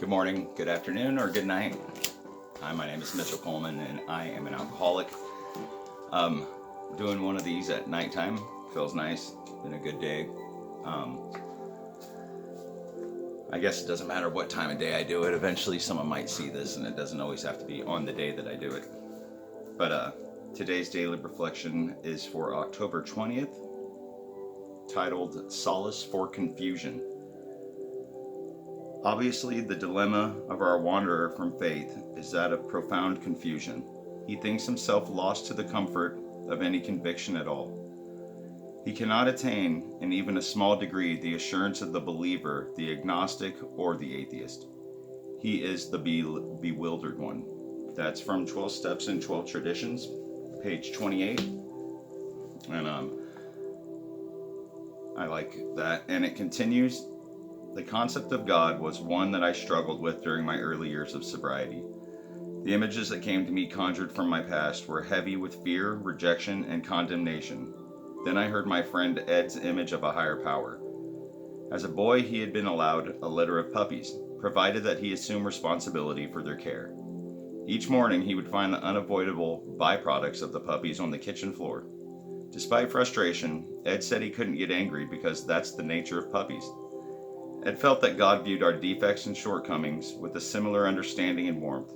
Good morning, good afternoon, or good night. Hi, my name is Mitchell Coleman, and I am an alcoholic. Doing one of these at nighttime feels nice. Been a good day. I guess it doesn't matter what time of day I do it. Eventually, someone might see this, and it doesn't always have to be on the day that I do it. But today's daily reflection is for October 20th, titled Solace for Confusion. Obviously, the dilemma of our wanderer from faith is that of profound confusion. He thinks himself lost to the comfort of any conviction at all. He cannot attain, in even a small degree, the assurance of the believer, the agnostic, or the atheist. He is the bewildered one. That's from 12 Steps and 12 Traditions, page 28. And I like that. And it continues. The concept of God was one that I struggled with during my early years of sobriety. The images that came to me conjured from my past were heavy with fear, rejection, and condemnation. Then I heard my friend Ed's image of a higher power. As a boy, he had been allowed a litter of puppies, provided that he assume responsibility for their care. Each morning, he would find the unavoidable byproducts of the puppies on the kitchen floor. Despite frustration, Ed said he couldn't get angry because that's the nature of puppies. Ed felt that God viewed our defects and shortcomings with a similar understanding and warmth.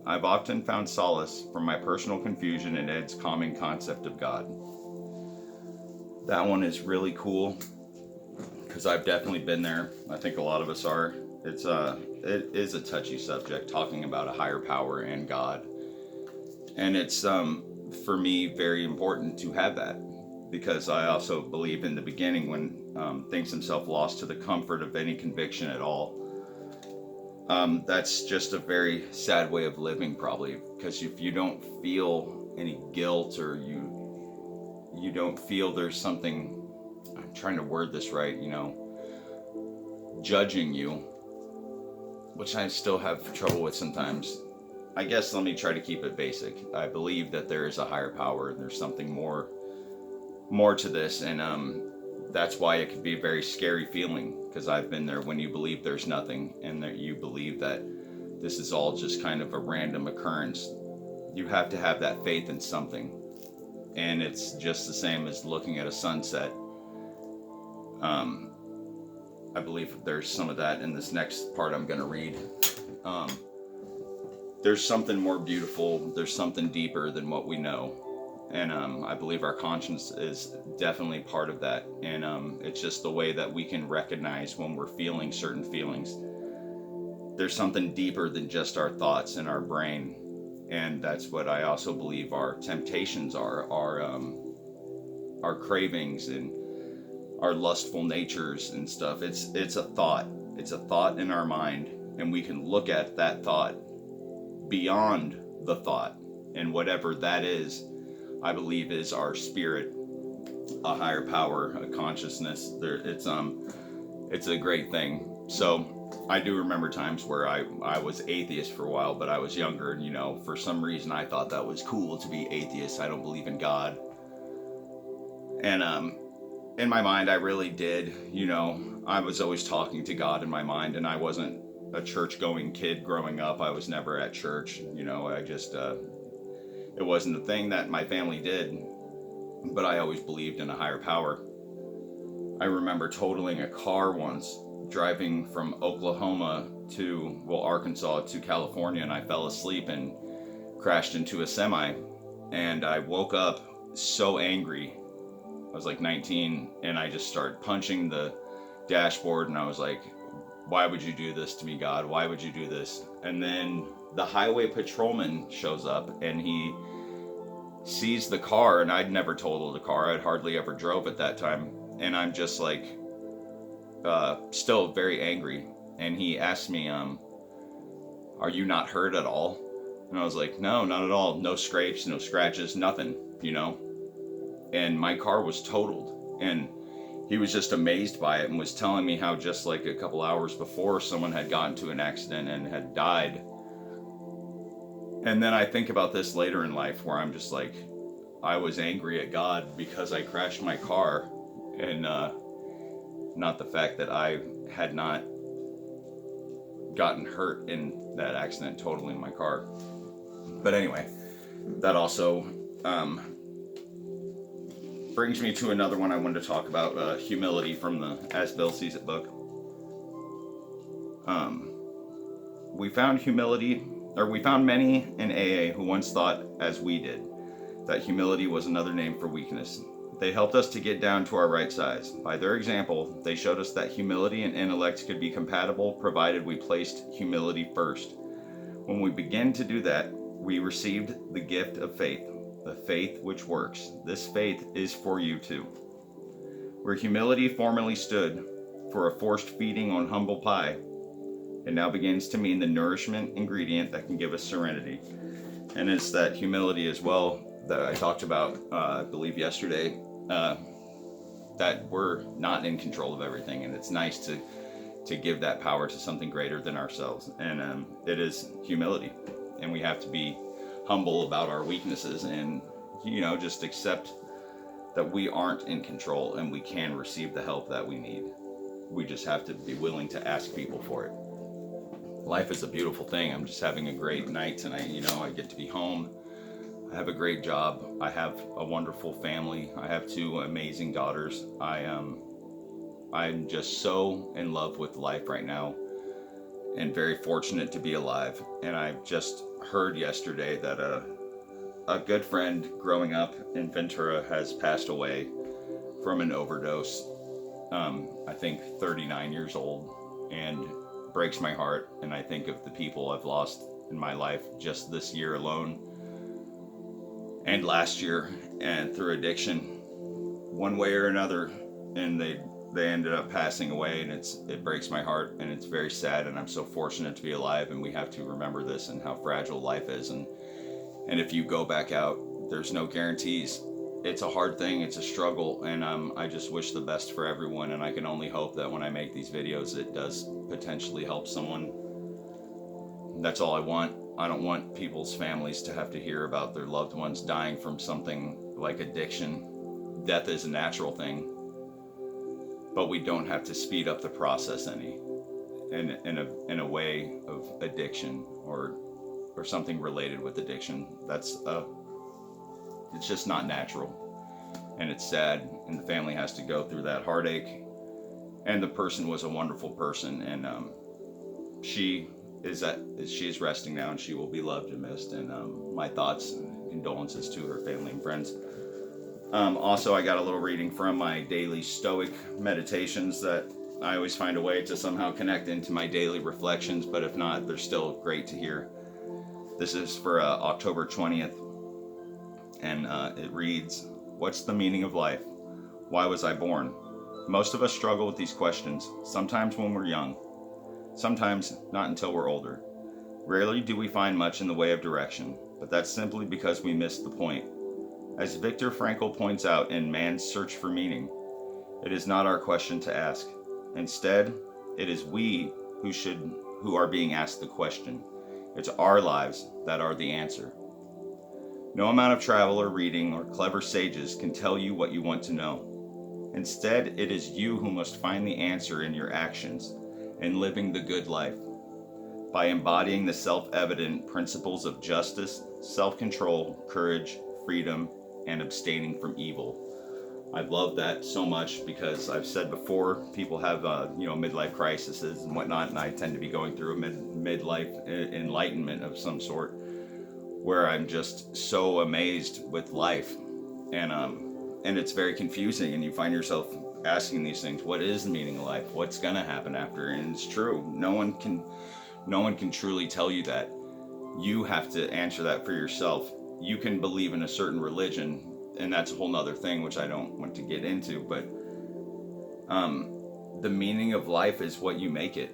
I've often found solace from my personal confusion in Ed's calming concept of God. That one is really cool because I've definitely been there. I think a lot of us are. It is a touchy subject, talking about a higher power and God. And it's, for me, very important to have that. Because I also believe in the beginning when thinks himself lost to the comfort of any conviction at all. That's just a very sad way of living, probably, because if you don't feel any guilt or you don't feel there's something, I'm trying to word this right, judging you, which I still have trouble with sometimes. I guess let me try to keep it basic. I believe that there is a higher power and there's something more to this, and that's why it can be a very scary feeling, because I've been there when you believe there's nothing and that you believe that this is all just kind of a random occurrence. You have to have that faith in something, and it's just the same as looking at a sunset. I believe there's some of that in this next part I'm going to read. There's something more beautiful, there's something deeper than what we know. And I believe our conscience is definitely part of that. And it's just the way that we can recognize when we're feeling certain feelings. There's something deeper than just our thoughts and our brain. And that's what I also believe our temptations are, our cravings and our lustful natures and stuff. It's a thought. It's a thought in our mind. And we can look at that thought beyond the thought. And whatever that is, I believe is our spirit, a higher power, a consciousness. It's a great thing. So I do remember times where I was atheist for a while, but I was younger, and for some reason I thought that was cool to be atheist. I don't believe in God. And in my mind I really did. I was always talking to God in my mind, and I wasn't a church-going kid growing up. I was never at church. I just it wasn't a thing that my family did, but I always believed in a higher power. I remember totaling a car once, driving from Oklahoma to, Arkansas to California, and I fell asleep and crashed into a semi, and I woke up so angry. I was like 19, and I just started punching the dashboard, and I was like, why would you do this to me, God? Why would you do this? And then the highway patrolman shows up, and he sees the car, and I'd never totaled a car. I'd hardly ever drove at that time. And I'm just like, still very angry. And he asked me, are you not hurt at all? And I was like, no, not at all. No scrapes, no scratches, nothing, And my car was totaled. And he was just amazed by it and was telling me how just like a couple hours before someone had gotten into an accident and had died. And then I think about this later in life where I'm just like, I was angry at God because I crashed my car, and not the fact that I had not gotten hurt in that accident, totaling my car. But anyway, that also brings me to another one I wanted to talk about, humility, from the As Bill Sees It book. We found many in AA who once thought, as we did, that humility was another name for weakness. They helped us to get down to our right size. By their example, they showed us that humility and intellect could be compatible provided we placed humility first. When we began to do that, we received the gift of faith, the faith which works. This faith is for you too. Where humility formerly stood for a forced feeding on humble pie, it now begins to mean the nourishment ingredient that can give us serenity. And it's that humility as well that I talked about, I believe yesterday, that we're not in control of everything, and it's nice to give that power to something greater than ourselves. And it is humility, and we have to be humble about our weaknesses, and just accept that we aren't in control and we can receive the help that we need. We just have to be willing to ask people for it. Life is a beautiful thing. I'm just having a great night tonight. I get to be home. I have a great job. I have a wonderful family. I have 2 amazing daughters. I'm just so in love with life right now, and very fortunate to be alive. And I just heard yesterday that a good friend growing up in Ventura has passed away from an overdose. I think 39 years old, and breaks my heart. And I think of the people I've lost in my life just this year alone, and last year, and through addiction, one way or another, and they ended up passing away, and it breaks my heart, and it's very sad. And I'm so fortunate to be alive, and we have to remember this and how fragile life is. And if you go back out, there's no guarantees. It's a hard thing, it's a struggle, and I just wish the best for everyone. And I can only hope that when I make these videos, it does potentially help someone. That's all I want. I don't want people's families to have to hear about their loved ones dying from something like addiction. Death is a natural thing, but we don't have to speed up the process any in a way of addiction or something related with addiction. It's just not natural, and it's sad, and the family has to go through that heartache. And the person was a wonderful person, and she is resting now, and she will be loved and missed. And my thoughts and condolences to her family and friends. Also, I got a little reading from my daily Stoic meditations that I always find a way to somehow connect into my daily reflections, but if not, they're still great to hear. This is for October 20th, and it reads, "What's the meaning of life? Why was I born?" Most of us struggle with these questions, sometimes when we're young, sometimes not until we're older. Rarely do we find much in the way of direction, but that's simply because we missed the point. As Viktor Frankl points out in Man's Search for Meaning, it is not our question to ask. Instead, it is we who are being asked the question. It's our lives that are the answer. No amount of travel or reading or clever sages can tell you what you want to know. Instead, it is you who must find the answer in your actions and living the good life. By embodying the self-evident principles of justice, self-control, courage, freedom, and abstaining from evil. I love that so much because I've said before, people have midlife crises and whatnot, and I tend to be going through a midlife enlightenment of some sort, where I'm just so amazed with life, and it's very confusing, and you find yourself asking these things. What is the meaning of life? What's gonna happen after? And it's true. No one can truly tell you that. You have to answer that for yourself. You can believe in a certain religion, and that's a whole nother thing, which I don't want to get into, but the meaning of life is what you make it.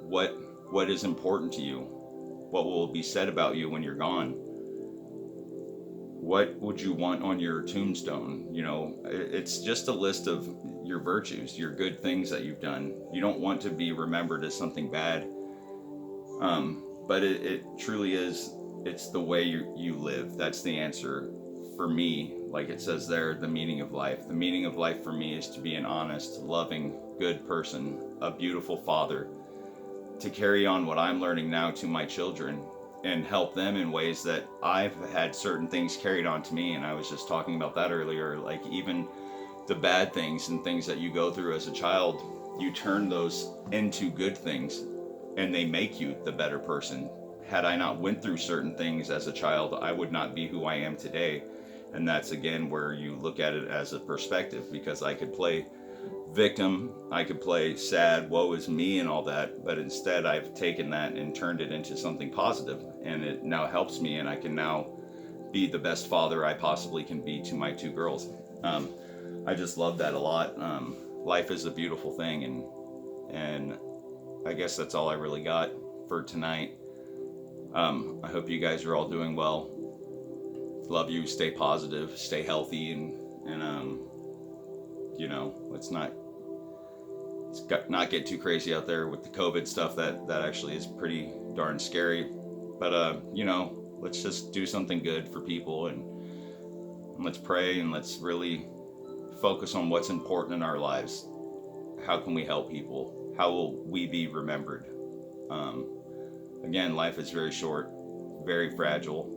What is important to you? What will be said about you when you're gone? What would you want on your tombstone? It's just a list of your virtues, your good things that you've done. You don't want to be remembered as something bad, but it truly is. It's the way you live. That's the answer for me. Like it says there, the meaning of life. The meaning of life for me is to be an honest, loving, good person, a beautiful father, to carry on what I'm learning now to my children and help them in ways that I've had certain things carried on to me. And I was just talking about that earlier, like even the bad things and things that you go through as a child, you turn those into good things and they make you the better person. Had I not went through certain things as a child, I would not be who I am today. And that's again where you look at it as a perspective, because I could play victim, I could play sad, woe is me and all that, but instead I've taken that and turned it into something positive, and it now helps me, and I can now be the best father I possibly can be to my two girls. I just love that a lot. Life is a beautiful thing, and I guess that's all I really got for tonight. I hope you guys are all doing well. Love you. Stay positive. Stay healthy, and you know, not get too crazy out there with the COVID stuff. That actually is pretty darn scary. But you know, let's just do something good for people, and let's pray, and let's really focus on what's important in our lives. How can we help people? How will we be remembered? Again, life is very short, very fragile,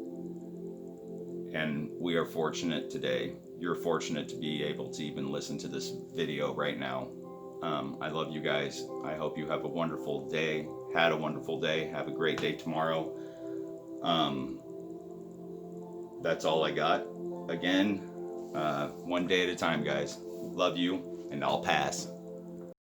and we are fortunate today. You're fortunate to be able to even listen to this video right now. I love you guys. I hope you have a wonderful day. Had a wonderful day. Have a great day tomorrow. That's all I got. Again, one day at a time, guys. Love you, and I'll pass.